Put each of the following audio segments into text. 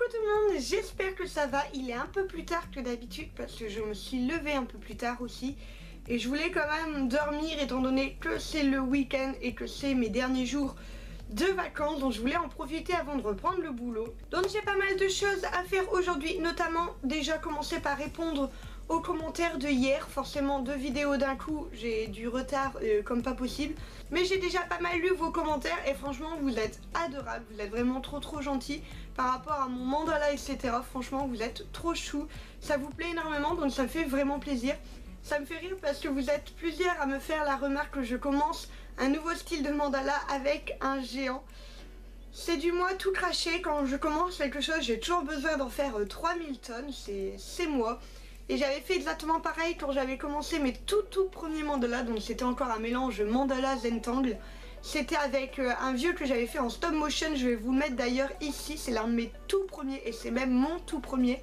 tout le monde, j'espère que ça va. Il est un peu plus tard que d'habitude parce que je me suis levée un peu plus tard aussi. Et je voulais quand même dormir étant donné que c'est le week-end et que c'est mes derniers jours de vacances. Donc je voulais en profiter avant de reprendre le boulot. Donc j'ai pas mal de choses à faire aujourd'hui, notamment déjà commencer par répondre aux commentaires de hier. Forcément 2 vidéos d'un coup, j'ai du retard comme pas possible. Mais j'ai déjà pas mal lu vos commentaires et franchement vous êtes adorables. Vous êtes vraiment trop gentils par rapport à mon mandala etc. Franchement vous êtes trop chou. Ça vous plaît énormément donc ça me fait vraiment plaisir. Ça me fait rire parce que vous êtes plusieurs à me faire la remarque que je commence un nouveau style de mandala avec un géant. C'est du moi tout craché. Quand je commence quelque chose j'ai toujours besoin d'en faire 3000 tonnes. C'est moi. Et j'avais fait exactement pareil quand j'avais commencé mes tout premiers mandalas. Donc c'était encore un mélange mandala zentangle. C'était avec un vieux que j'avais fait en stop motion. Je vais vous le mettre d'ailleurs ici. C'est l'un de mes tout premiers et c'est même mon tout premier.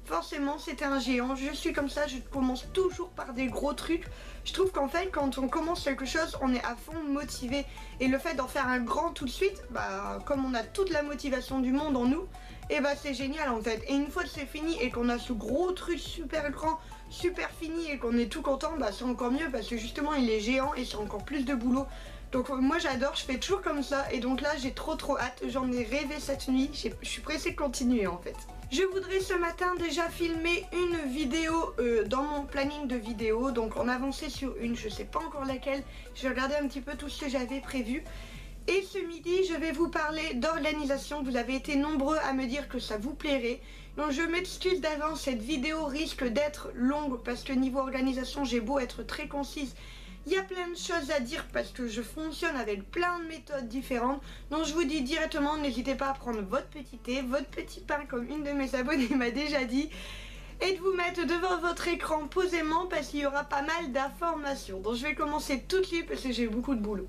Forcément c'était un géant, je suis comme ça, je commence toujours par des gros trucs. Je trouve qu'en fait quand on commence quelque chose on est à fond motivé. Et le fait d'en faire un grand tout de suite, bah comme on a toute la motivation du monde en nous, et bah c'est génial en fait. Et une fois que c'est fini et qu'on a ce gros truc super grand, super fini et qu'on est tout content, bah c'est encore mieux parce que justement il est géant et c'est encore plus de boulot. Donc moi j'adore, je fais toujours comme ça et donc là j'ai trop hâte, j'en ai rêvé cette nuit, je suis pressée de continuer en fait. Je voudrais ce matin déjà filmer une vidéo dans mon planning de vidéos, donc en avancer sur une, je sais pas encore laquelle, je vais regarder un petit peu tout ce que j'avais prévu. Et ce midi je vais vous parler d'organisation, vous avez été nombreux à me dire que ça vous plairait. Donc je m'excuse d'avance, cette vidéo risque d'être longue parce que niveau organisation j'ai beau être très concise. Il y a plein de choses à dire parce que je fonctionne avec plein de méthodes différentes. Donc je vous dis directement, n'hésitez pas à prendre votre petit thé, votre petit pain comme une de mes abonnées m'a déjà dit. Et de vous mettre devant votre écran posément parce qu'il y aura pas mal d'informations. Donc je vais commencer tout de suite parce que j'ai beaucoup de boulot.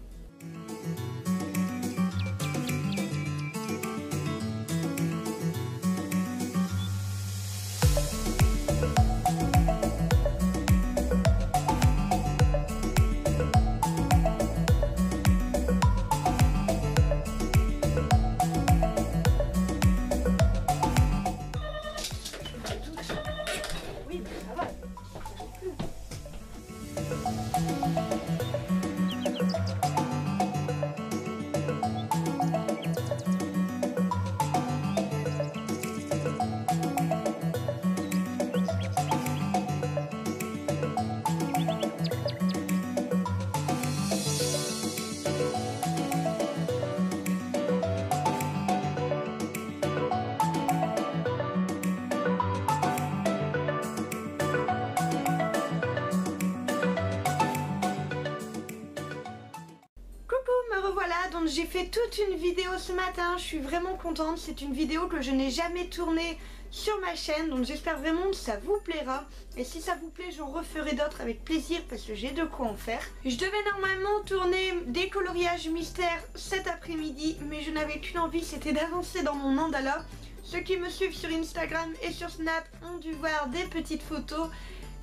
Donc j'ai fait toute une vidéo ce matin, je suis vraiment contente, c'est une vidéo que je n'ai jamais tournée sur ma chaîne, donc j'espère vraiment que ça vous plaira. Et si ça vous plaît, j'en referai d'autres avec plaisir parce que j'ai de quoi en faire. Je devais normalement tourner des coloriages mystères cet après-midi, mais je n'avais qu'une envie, c'était d'avancer dans mon mandala. Ceux qui me suivent sur Instagram et sur Snap ont dû voir des petites photos.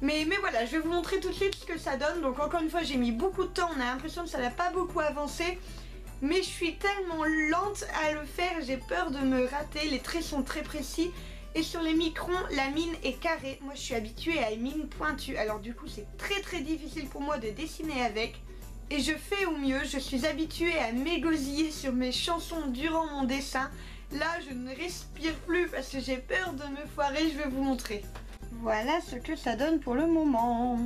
Mais voilà, je vais vous montrer tout de suite ce que ça donne. Donc encore une fois, j'ai mis beaucoup de temps, on a l'impression que ça n'a pas beaucoup avancé. Mais je suis tellement lente à le faire, j'ai peur de me rater, les traits sont très précis. Et sur les microns, la mine est carrée. Moi je suis habituée à une mine pointue, alors du coup c'est très difficile pour moi de dessiner avec. Et je fais au mieux, je suis habituée à m'égosiller sur mes chansons durant mon dessin. Là je ne respire plus parce que j'ai peur de me foirer, je vais vous montrer. Voilà ce que ça donne pour le moment.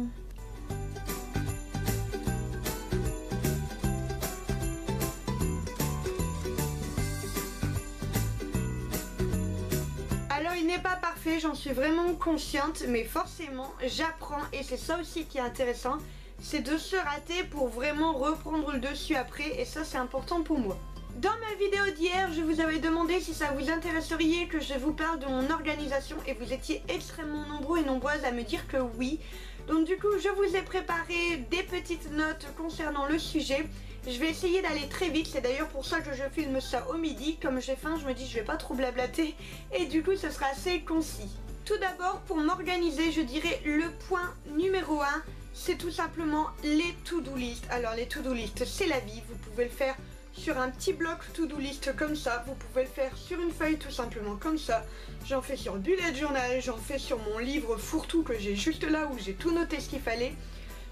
Alors il n'est pas parfait, j'en suis vraiment consciente, mais forcément j'apprends et c'est ça aussi qui est intéressant, c'est de se rater pour vraiment reprendre le dessus après et ça c'est important pour moi. Dans ma vidéo d'hier, je vous avais demandé si ça vous intéresserait que je vous parle de mon organisation et vous étiez extrêmement nombreux et nombreuses à me dire que oui. Donc du coup, je vous ai préparé des petites notes concernant le sujet. Je vais essayer d'aller très vite, c'est d'ailleurs pour ça que je filme ça au midi. Comme j'ai faim, je me dis je vais pas trop blablater et du coup ce sera assez concis. Tout d'abord, pour m'organiser, je dirais le point numéro 1, c'est tout simplement les to-do list. Alors les to-do list, c'est la vie, vous pouvez le faire sur un petit bloc to-do list comme ça, vous pouvez le faire sur une feuille tout simplement comme ça. J'en fais sur bullet journal, j'en fais sur mon livre fourre-tout que j'ai juste là où j'ai tout noté ce qu'il fallait.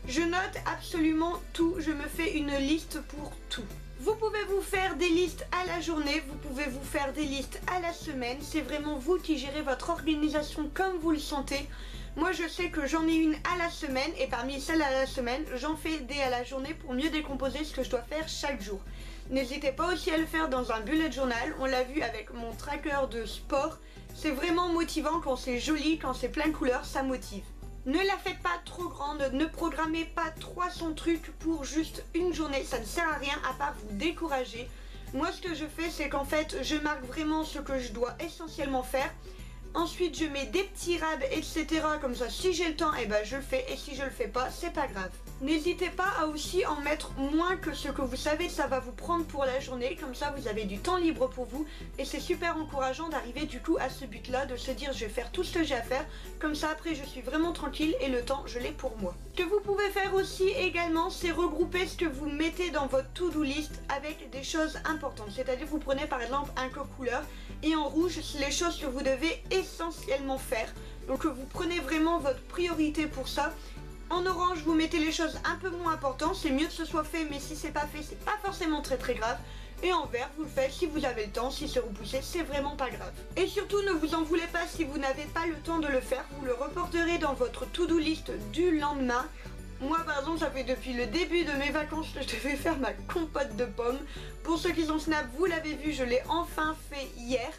Je note absolument tout, je me fais une liste pour tout. Vous pouvez vous faire des listes à la journée, vous pouvez vous faire des listes à la semaine, c'est vraiment vous qui gérez votre organisation comme vous le sentez. Moi je sais que j'en ai une à la semaine et parmi celles à la semaine, j'en fais des à la journée pour mieux décomposer ce que je dois faire chaque jour. N'hésitez pas aussi à le faire dans un bullet journal, on l'a vu avec mon tracker de sport. C'est vraiment motivant quand c'est joli, quand c'est plein de couleurs, ça motive. Ne la faites pas trop grande, ne programmez pas 300 trucs pour juste une journée, ça ne sert à rien à part vous décourager. Moi ce que je fais c'est qu'en fait je marque vraiment ce que je dois essentiellement faire. Ensuite je mets des petits rad etc. Comme ça si j'ai le temps et ben je le fais et si je le fais pas c'est pas grave. N'hésitez pas à aussi en mettre moins que ce que vous savez ça va vous prendre pour la journée. Comme ça vous avez du temps libre pour vous et c'est super encourageant d'arriver du coup à ce but là, de se dire je vais faire tout ce que j'ai à faire. Comme ça après je suis vraiment tranquille et le temps je l'ai pour moi. Ce que vous pouvez faire aussi également c'est regrouper ce que vous mettez dans votre to-do list avec des choses importantes. C'est-à-dire vous prenez par exemple un code couleur et en rouge c'est les choses que vous devez essentiellement faire. Donc vous prenez vraiment votre priorité pour ça. En orange vous mettez les choses un peu moins importantes, c'est mieux que ce soit fait mais si c'est pas fait c'est pas forcément très grave. Et en vert vous le faites si vous avez le temps, si c'est repoussé c'est vraiment pas grave. Et surtout ne vous en voulez pas si vous n'avez pas le temps de le faire, vous le reporterez dans votre to-do list du lendemain. Moi par exemple ça fait depuis le début de mes vacances que je devais faire ma compote de pommes. Pour ceux qui sont Snap vous l'avez vu, je l'ai enfin fait hier.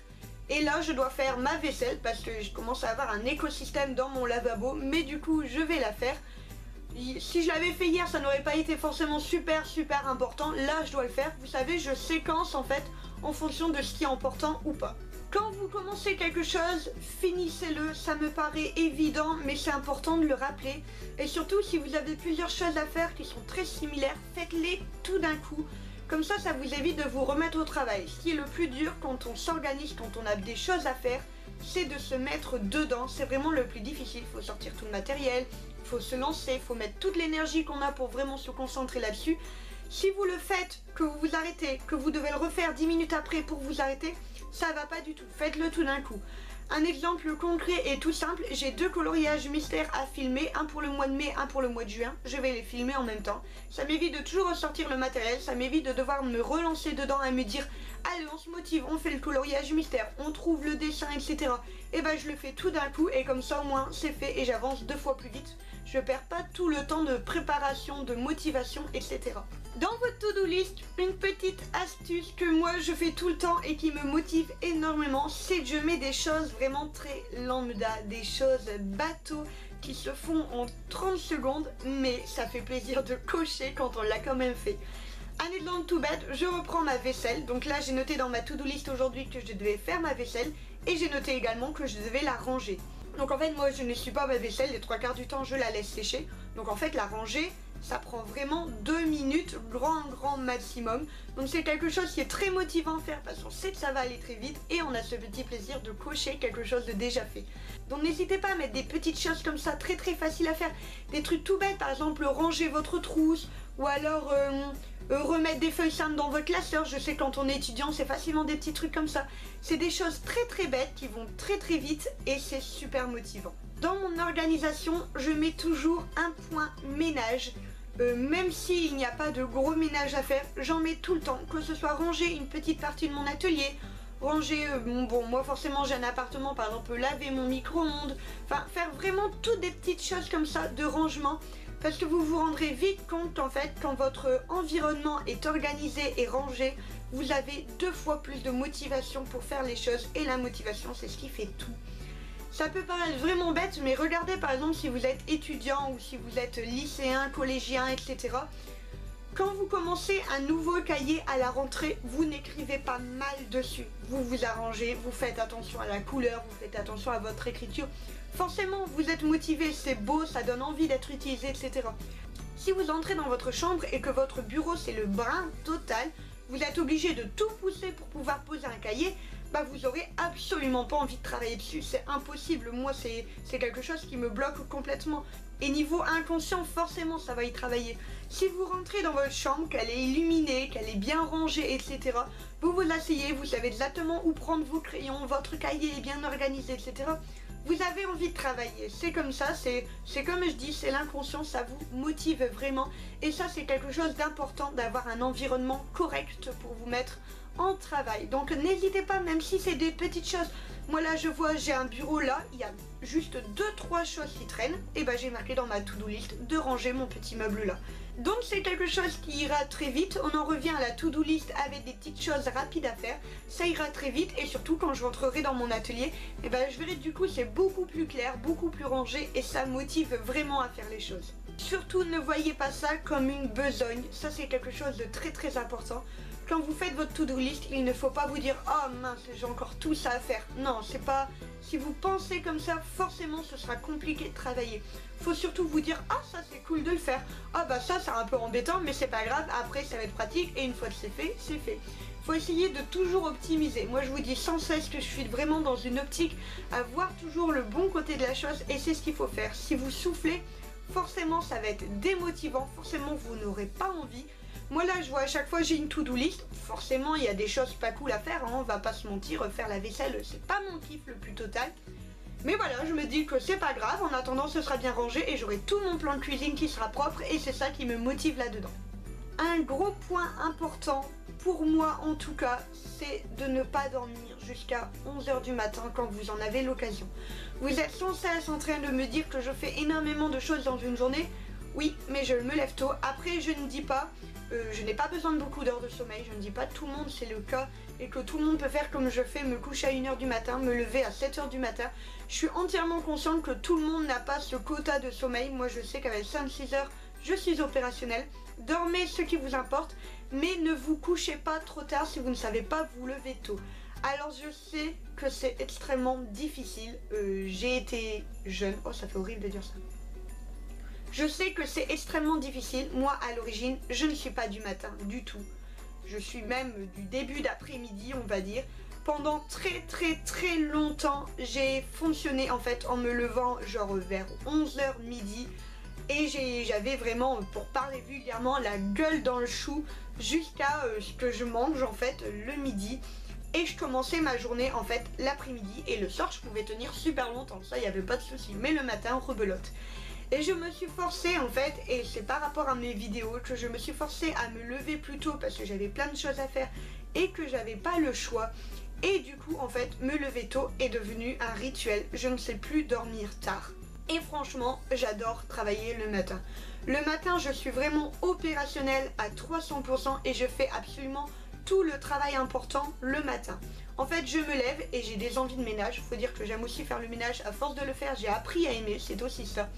Et là je dois faire ma vaisselle parce que je commence à avoir un écosystème dans mon lavabo. Mais du coup je vais la faire. Si je l'avais fait hier ça n'aurait pas été forcément super important. Là je dois le faire. Vous savez je séquence en fait en fonction de ce qui est important ou pas. Quand vous commencez quelque chose, finissez-le, ça me paraît évident mais c'est important de le rappeler. Et surtout si vous avez plusieurs choses à faire qui sont très similaires, faites-les tout d'un coup. Comme ça, ça vous évite de vous remettre au travail. Ce qui est le plus dur quand on s'organise, quand on a des choses à faire, c'est de se mettre dedans. C'est vraiment le plus difficile. Il faut sortir tout le matériel, il faut se lancer, il faut mettre toute l'énergie qu'on a pour vraiment se concentrer là-dessus. Si vous le faites, que vous vous arrêtez, que vous devez le refaire 10 minutes après pour vous arrêter, ça va pas du tout. Faites-le tout d'un coup. Un exemple concret et tout simple, j'ai 2 coloriages mystères à filmer, un pour le mois de mai, un pour le mois de juin. Je vais les filmer en même temps. Ça m'évite de toujours ressortir le matériel, ça m'évite de devoir me relancer dedans et me dire allez on se motive, on fait le coloriage mystère, on trouve le dessin etc. Et ben je le fais tout d'un coup et comme ça au moins c'est fait et j'avance 2 fois plus vite. Je perds pas tout le temps de préparation, de motivation etc. Dans votre to-do list, une petite astuce que moi je fais tout le temps et qui me motive énormément, c'est que je mets des choses vraiment très lambda, des choses bateaux qui se font en 30 secondes, mais ça fait plaisir de cocher quand on l'a quand même fait. Un exemple tout bête, je reprends ma vaisselle, donc là j'ai noté dans ma to-do list aujourd'hui que je devais faire ma vaisselle et j'ai noté également que je devais la ranger. Donc en fait moi je ne suis pas ma vaisselle, les 3 quarts du temps je la laisse sécher, donc en fait la ranger ça prend vraiment 2 minutes, grand maximum. Donc c'est quelque chose qui est très motivant à faire parce qu'on sait que ça va aller très vite et on a ce petit plaisir de cocher quelque chose de déjà fait. Donc n'hésitez pas à mettre des petites choses comme ça très faciles à faire. Des trucs tout bêtes, par exemple ranger votre trousse ou alors remettre des feuilles simples dans votre classeur. Je sais que quand on est étudiant c'est facilement des petits trucs comme ça. C'est des choses très bêtes qui vont très vite et c'est super motivant. Dans mon organisation je mets toujours un point ménage. Même s'il n'y a pas de gros ménage à faire, j'en mets tout le temps, que ce soit ranger une petite partie de mon atelier, ranger, bon moi forcément j'ai un appartement, par exemple laver mon micro-ondes, enfin faire vraiment toutes des petites choses comme ça de rangement, parce que vous vous rendrez vite compte en fait quand votre environnement est organisé et rangé, vous avez 2 fois plus de motivation pour faire les choses et la motivation c'est ce qui fait tout. Ça peut paraître vraiment bête, mais regardez par exemple si vous êtes étudiant ou si vous êtes lycéen, collégien, etc. Quand vous commencez un nouveau cahier à la rentrée, vous n'écrivez pas mal dessus. Vous vous arrangez, vous faites attention à la couleur, vous faites attention à votre écriture. Forcément, vous êtes motivé, c'est beau, ça donne envie d'être utilisé, etc. Si vous entrez dans votre chambre et que votre bureau c'est le brin total, vous êtes obligé de tout pousser pour pouvoir poser un cahier, bah vous aurez absolument pas envie de travailler dessus, c'est impossible. Moi c'est quelque chose qui me bloque complètement et niveau inconscient forcément ça va y travailler. Si vous rentrez dans votre chambre, qu'elle est illuminée, qu'elle est bien rangée, etc., vous vous asseyez, vous savez exactement où prendre vos crayons, votre cahier est bien organisé, etc. Vous avez envie de travailler, c'est comme ça, c'est comme je dis, c'est l'inconscient, ça vous motive vraiment. Et ça, c'est quelque chose d'important, d'avoir un environnement correct pour vous mettre en travail. Donc n'hésitez pas, même si c'est des petites choses. Moi là, je vois, j'ai un bureau là, il y a juste 2-3 choses qui traînent. Et ben j'ai marqué dans ma to-do list de ranger mon petit meuble là. Donc c'est quelque chose qui ira très vite. On en revient à la to-do list avec des petites choses rapides à faire. Ça ira très vite et surtout quand je rentrerai dans mon atelier, et ben je verrai du coup c'est beaucoup plus clair, beaucoup plus rangé et ça motive vraiment à faire les choses. Surtout ne voyez pas ça comme une besogne. Ça c'est quelque chose de très important. Quand vous faites votre to-do list, il ne faut pas vous dire « Oh mince, j'ai encore tout ça à faire ». Non, c'est pas... Si vous pensez comme ça, forcément ce sera compliqué de travailler. Faut surtout vous dire « Ah, ça c'est cool de le faire. Ah bah ça c'est un peu embêtant, mais c'est pas grave, après ça va être pratique et une fois que c'est fait, c'est fait ». Faut essayer de toujours optimiser. Moi je vous dis sans cesse que je suis vraiment dans une optique à voir toujours le bon côté de la chose et c'est ce qu'il faut faire. Si vous soufflez, forcément ça va être démotivant, forcément vous n'aurez pas envie. Moi là je vois à chaque fois j'ai une to-do list, forcément il y a des choses pas cool à faire, hein, on va pas se mentir, faire la vaisselle c'est pas mon kiff le plus total. Mais voilà, je me dis que c'est pas grave, en attendant ce sera bien rangé et j'aurai tout mon plan de cuisine qui sera propre et c'est ça qui me motive là-dedans. Un gros point important, pour moi en tout cas, c'est de ne pas dormir jusqu'à 11 h du matin quand vous en avez l'occasion. Vous êtes sans cesse en train de me dire que je fais énormément de choses dans une journée. Oui, mais je me lève tôt. Après, je ne dis pas, je n'ai pas besoin de beaucoup d'heures de sommeil. Je ne dis pas tout le monde c'est le cas et que tout le monde peut faire comme je fais, me coucher à 1 h du matin, me lever à 7 h du matin. Je suis entièrement consciente que tout le monde n'a pas ce quota de sommeil. Moi, je sais qu'avec 5-6 heures, je suis opérationnelle. Dormez ce qui vous importe, mais ne vous couchez pas trop tard si vous ne savez pas vous lever tôt. Alors je sais que c'est extrêmement difficile. J'ai été jeune. Oh, ça fait horrible de dire ça. Je sais que c'est extrêmement difficile. Moi, à l'origine, je ne suis pas du matin du tout. Je suis même du début d'après-midi, on va dire. Pendant très longtemps, j'ai fonctionné en fait en me levant genre vers 11 h midi. Et j'avais vraiment, pour parler vulgairement, la gueule dans le chou jusqu'à ce que je mange en fait le midi. Et je commençais ma journée en fait l'après-midi et le soir je pouvais tenir super longtemps, ça il n'y avait pas de souci. Mais le matin, rebelote. Et je me suis forcée en fait, et c'est par rapport à mes vidéos que je me suis forcée à me lever plus tôt parce que j'avais plein de choses à faire et que j'avais pas le choix. Et du coup en fait, me lever tôt est devenu un rituel. Je ne sais plus dormir tard. Et franchement, j'adore travailler le matin. Le matin, je suis vraiment opérationnelle à 300% et je fais absolument tout le travail important le matin. En fait, je me lève et j'ai des envies de ménage. Il faut dire que j'aime aussi faire le ménage. À force de le faire, j'ai appris à aimer, c'est aussi ça.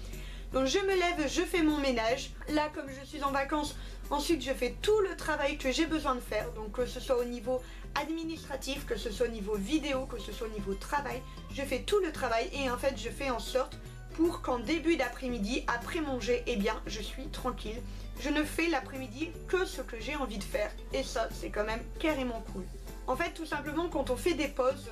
Donc je me lève, je fais mon ménage. Là, comme je suis en vacances, ensuite je fais tout le travail que j'ai besoin de faire. Donc que ce soit au niveau administratif, que ce soit au niveau vidéo, que ce soit au niveau travail. Je fais tout le travail et en fait, je fais en sorte pour qu'en début d'après-midi, après manger, eh bien, je suis tranquille. Je ne fais l'après-midi que ce que j'ai envie de faire. Et ça, c'est quand même carrément cool. En fait, tout simplement, quand on fait des pauses,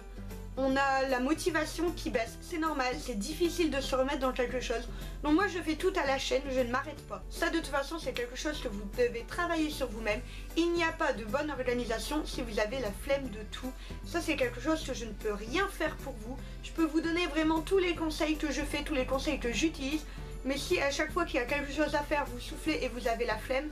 on a la motivation qui baisse. C'est normal, c'est difficile de se remettre dans quelque chose. Donc moi, je fais tout à la chaîne, je ne m'arrête pas. Ça, de toute façon, c'est quelque chose que vous devez travailler sur vous-même. Il n'y a pas de bonne organisation si vous avez la flemme de tout. Ça, c'est quelque chose que je ne peux rien faire pour vous. Je peux vous donner vraiment tous les conseils que je fais, tous les conseils que j'utilise. Mais si à chaque fois qu'il y a quelque chose à faire, vous soufflez et vous avez la flemme,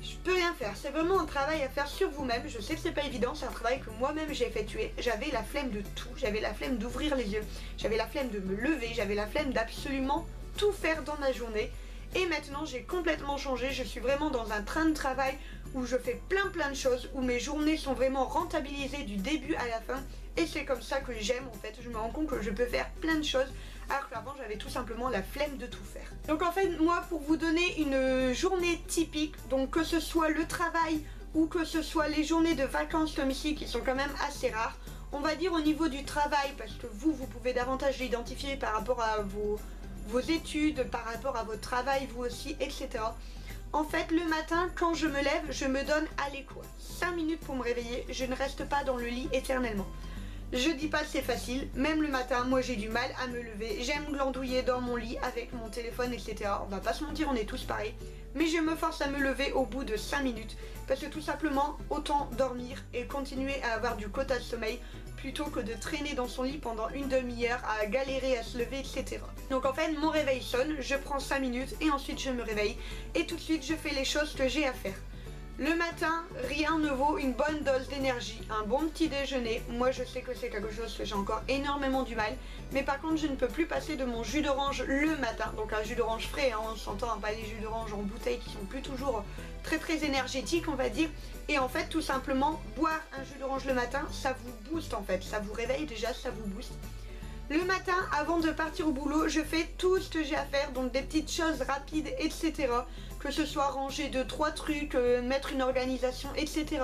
je peux rien faire. C'est vraiment un travail à faire sur vous-même. Je sais que c'est pas évident, c'est un travail que moi-même j'ai effectué. J'avais la flemme de tout, j'avais la flemme d'ouvrir les yeux, j'avais la flemme de me lever, j'avais la flemme d'absolument tout faire dans ma journée. Et maintenant j'ai complètement changé, je suis vraiment dans un train de travail où je fais plein de choses, où mes journées sont vraiment rentabilisées du début à la fin. Et c'est comme ça que j'aime en fait, je me rends compte que je peux faire plein de choses alors qu'avant j'avais tout simplement la flemme de tout faire. Donc en fait moi, pour vous donner une journée typique, donc que ce soit le travail ou que ce soit les journées de vacances comme ici qui sont quand même assez rares, on va dire au niveau du travail, parce que vous pouvez davantage l'identifier par rapport à vos études, par rapport à votre travail vous aussi, etc. En fait le matin quand je me lève, je me donne allez quoi 5 minutes pour me réveiller, je ne reste pas dans le lit éternellement. Je dis pas que c'est facile, même le matin, moi j'ai du mal à me lever, j'aime glandouiller dans mon lit avec mon téléphone, etc. On va pas se mentir, on est tous pareils. mais je me force à me lever au bout de 5 minutes parce que tout simplement autant dormir et continuer à avoir du quota de sommeil plutôt que de traîner dans son lit pendant une demi-heure à galérer à se lever, etc. Donc en fait mon réveil sonne, je prends 5 minutes et ensuite je me réveille et tout de suite je fais les choses que j'ai à faire. Le matin, rien ne vaut une bonne dose d'énergie, un bon petit déjeuner. Moi je sais que c'est quelque chose que j'ai encore énormément du mal, mais par contre je ne peux plus passer de mon jus d'orange le matin, donc un jus d'orange frais, hein, on s'entend, pas les jus d'orange en bouteille qui sont plus toujours très énergétiques on va dire. Et en fait tout simplement boire un jus d'orange le matin, ça vous booste en fait, ça vous réveille déjà, ça vous booste. Le matin, avant de partir au boulot, je fais tout ce que j'ai à faire, donc des petites choses rapides, etc. Que ce soit ranger 2-3 trucs, mettre une organisation, etc.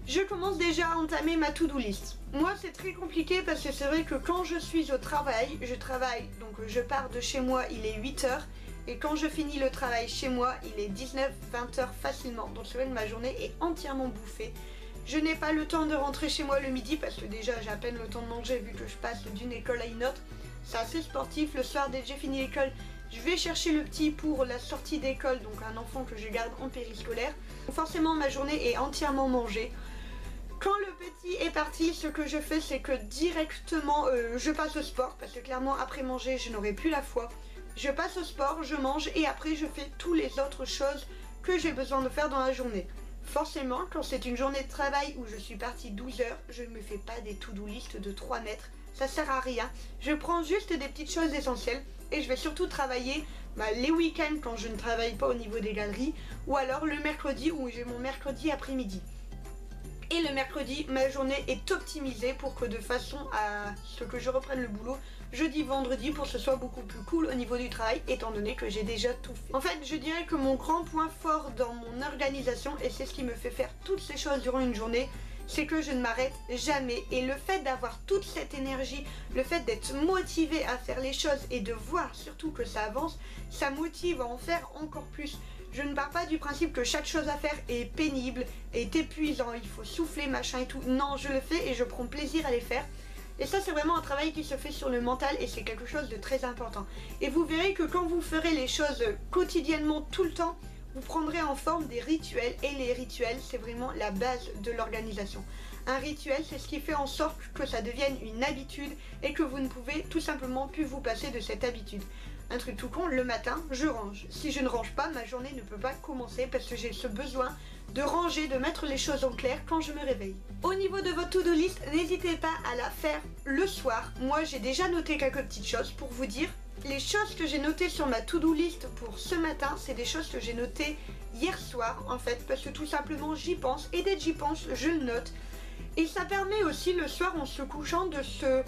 Je commence déjà à entamer ma to-do list. Moi, c'est très compliqué parce que c'est vrai que quand je suis au travail, je travaille, donc je pars de chez moi, il est 8h. Et quand je finis le travail chez moi, il est 19-20h facilement. Donc c'est vrai que ma journée est entièrement bouffée. Je n'ai pas le temps de rentrer chez moi le midi parce que déjà j'ai à peine le temps de manger vu que je passe d'une école à une autre. C'est assez sportif. Le soir, dès que j'ai fini l'école, je vais chercher le petit pour la sortie d'école, donc un enfant que je garde en périscolaire. Forcément ma journée est entièrement mangée. Quand le petit est parti, ce que je fais c'est que directement je passe au sport parce que clairement après manger je n'aurai plus la foi. Je passe au sport, je mange et après je fais toutes les autres choses que j'ai besoin de faire dans la journée. Forcément, quand c'est une journée de travail où je suis partie 12 heures, je ne me fais pas des to-do list de 3 mètres. Ça sert à rien. Je prends juste des petites choses essentielles et je vais surtout travailler les week-ends quand je ne travaille pas au niveau des galeries ou alors le mercredi où j'ai mon mercredi après-midi. Et le mercredi, ma journée est optimisée pour que de façon à ce que je reprenne le boulot jeudi, vendredi pour que ce soit beaucoup plus cool au niveau du travail étant donné que j'ai déjà tout fait. En fait, je dirais que mon grand point fort dans mon organisation, et c'est ce qui me fait faire toutes ces choses durant une journée, c'est que je ne m'arrête jamais. Et le fait d'avoir toute cette énergie, le fait d'être motivé à faire les choses et de voir surtout que ça avance, ça motive à en faire encore plus. Je ne pars pas du principe que chaque chose à faire est pénible, est épuisant, il faut souffler, machin et tout. Non, je le fais et je prends plaisir à les faire. Et ça c'est vraiment un travail qui se fait sur le mental et c'est quelque chose de très important. Et vous verrez que quand vous ferez les choses quotidiennement tout le temps, vous prendrez en forme des rituels et les rituels c'est vraiment la base de l'organisation. Un rituel c'est ce qui fait en sorte que ça devienne une habitude et que vous ne pouvez tout simplement plus vous passer de cette habitude. Un truc tout con, le matin je range. Si je ne range pas, ma journée ne peut pas commencer parce que j'ai ce besoin de ranger, de mettre les choses en clair quand je me réveille. Au niveau de votre to-do list, n'hésitez pas à la faire le soir. Moi j'ai déjà noté quelques petites choses pour vous dire. Les choses que j'ai notées sur ma to-do list pour ce matin, c'est des choses que j'ai notées hier soir en fait, parce que tout simplement j'y pense et dès que j'y pense, je le note. Et ça permet aussi le soir en se couchant de se...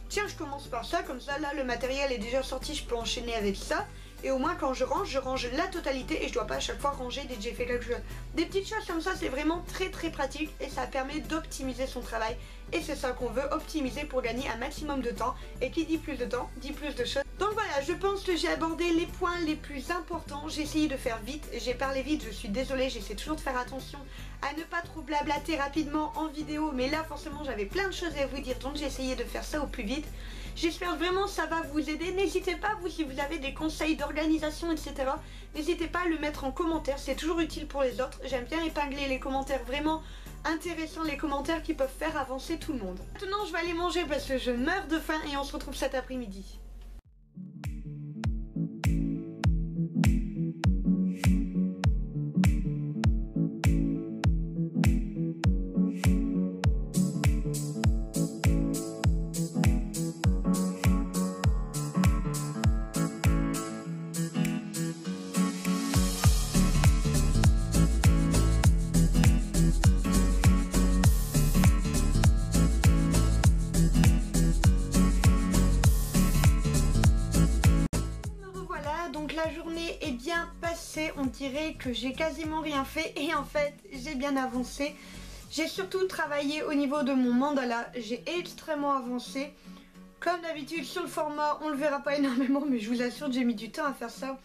Tiens, je commence par ça, comme ça là le matériel est déjà sorti, je peux enchaîner avec ça. Et au moins quand je range la totalité et je dois pas à chaque fois ranger dès que j'ai fait quelque chose. Des petites choses comme ça, c'est vraiment très pratique et ça permet d'optimiser son travail. Et c'est ça qu'on veut, optimiser pour gagner un maximum de temps. Et qui dit plus de temps, dit plus de choses. Donc voilà, je pense que j'ai abordé les points les plus importants. J'ai essayé de faire vite, j'ai parlé vite, je suis désolée, j'essaie toujours de faire attention à ne pas trop blablater rapidement en vidéo. Mais là forcément j'avais plein de choses à vous dire, donc j'ai essayé de faire ça au plus vite. J'espère vraiment que ça va vous aider. N'hésitez pas, vous, si vous avez des conseils d'organisation, etc. N'hésitez pas à le mettre en commentaire, c'est toujours utile pour les autres. J'aime bien épingler les commentaires vraiment intéressants, les commentaires qui peuvent faire avancer tout le monde. Maintenant, je vais aller manger parce que je meurs de faim et on se retrouve cet après-midi. La journée est bien passée, on dirait que j'ai quasiment rien fait et en fait j'ai bien avancé. J'ai surtout travaillé au niveau de mon mandala, j'ai extrêmement avancé. Comme d'habitude sur le format on le verra pas énormément mais je vous assure que j'ai mis du temps à faire ça.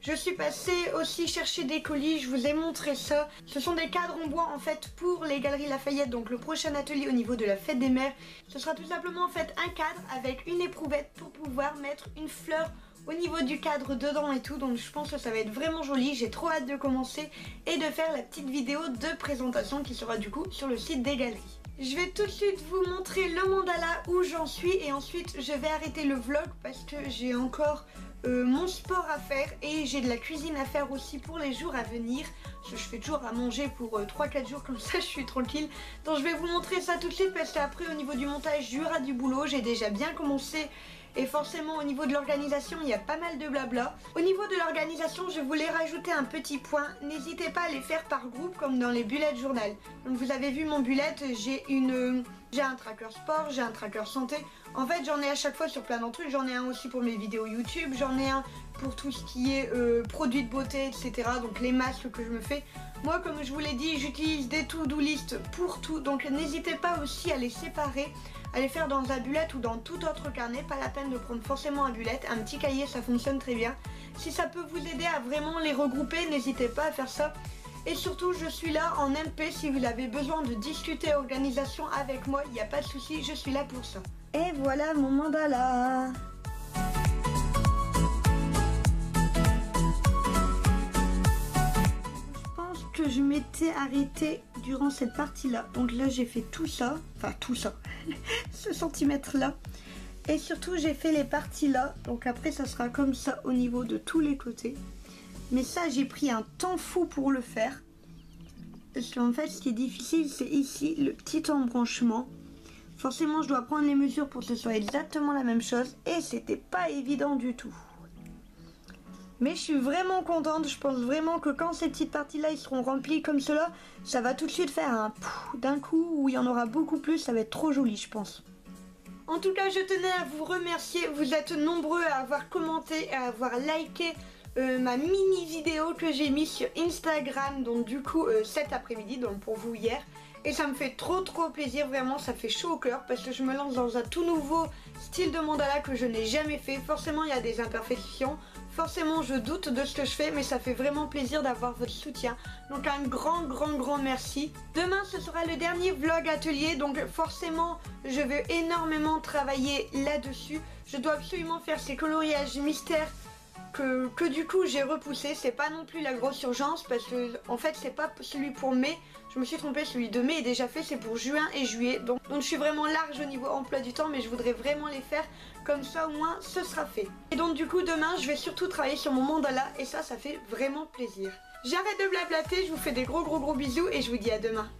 Je suis passée aussi chercher des colis, je vous ai montré ça. Ce sont des cadres en bois en fait pour les Galeries Lafayette, donc le prochain atelier au niveau de la fête des mères. Ce sera tout simplement en fait un cadre avec une éprouvette pour pouvoir mettre une fleur au niveau du cadre dedans et tout, donc je pense que ça va être vraiment joli. J'ai trop hâte de commencer et de faire la petite vidéo de présentation qui sera du coup sur le site des galeries. Je vais tout de suite vous montrer le mandala où j'en suis et ensuite je vais arrêter le vlog parce que j'ai encore mon sport à faire et j'ai de la cuisine à faire aussi pour les jours à venir. Parce que je fais toujours à manger pour 3-4 jours, comme ça je suis tranquille. Donc je vais vous montrer ça tout de suite parce qu'après au niveau du montage il y aura du boulot. J'ai déjà bien commencé. Et forcément au niveau de l'organisation il y a pas mal de blabla. Au niveau de l'organisation je voulais rajouter un petit point. N'hésitez pas à les faire par groupe comme dans les bullet journal. Donc vous avez vu mon bullet, j'ai un tracker sport, j'ai un tracker santé. En fait j'en ai à chaque fois sur plein de trucs. J'en ai un aussi pour mes vidéos YouTube. J'en ai un pour tout ce qui est produits de beauté etc. Donc les masques que je me fais. Moi comme je vous l'ai dit j'utilise des to-do list pour tout. Donc n'hésitez pas aussi à les séparer. À les faire dans un bullet ou dans tout autre carnet, pas la peine de prendre forcément un bullet, un petit cahier ça fonctionne très bien. Si ça peut vous aider à vraiment les regrouper, n'hésitez pas à faire ça. Et surtout je suis là en MP si vous avez besoin de discuter organisation avec moi, il n'y a pas de souci, je suis là pour ça. Et voilà mon mandala. Je pense que je m'étais arrêtée durant cette partie là, donc là j'ai fait tout ça, enfin tout ça, ce centimètre là, et surtout j'ai fait les parties là, donc après ça sera comme ça au niveau de tous les côtés, mais ça j'ai pris un temps fou pour le faire, parce qu'en fait ce qui est difficile c'est ici le petit embranchement, forcément je dois prendre les mesures pour que ce soit exactement la même chose, et c'était pas évident du tout. Mais je suis vraiment contente, je pense vraiment que quand ces petites parties là ils seront remplies comme cela, ça va tout de suite faire un pouf d'un coup où il y en aura beaucoup plus, ça va être trop joli je pense. En tout cas je tenais à vous remercier, vous êtes nombreux à avoir commenté, à avoir liké ma mini vidéo que j'ai mise sur Instagram, donc du coup cet après-midi, donc pour vous hier. Et ça me fait trop plaisir, vraiment ça fait chaud au cœur parce que je me lance dans un tout nouveau style de mandala que je n'ai jamais fait. Forcément il y a des imperfections, forcément je doute de ce que je fais, mais ça fait vraiment plaisir d'avoir votre soutien. Donc un grand merci. Demain ce sera le dernier vlog atelier, donc forcément je veux énormément travailler là-dessus. Je dois absolument faire ces coloriages mystères que du coup j'ai repoussé. C'est pas non plus la grosse urgence parce que en fait c'est pas celui pour mai. Je me suis trompée, celui de mai est déjà fait, c'est pour juin et juillet. Donc je suis vraiment large au niveau emploi du temps, mais je voudrais vraiment les faire comme ça au moins ce sera fait. Et donc du coup demain je vais surtout travailler sur mon mandala et ça fait vraiment plaisir. J'arrête de blablater, je vous fais des gros bisous et je vous dis à demain.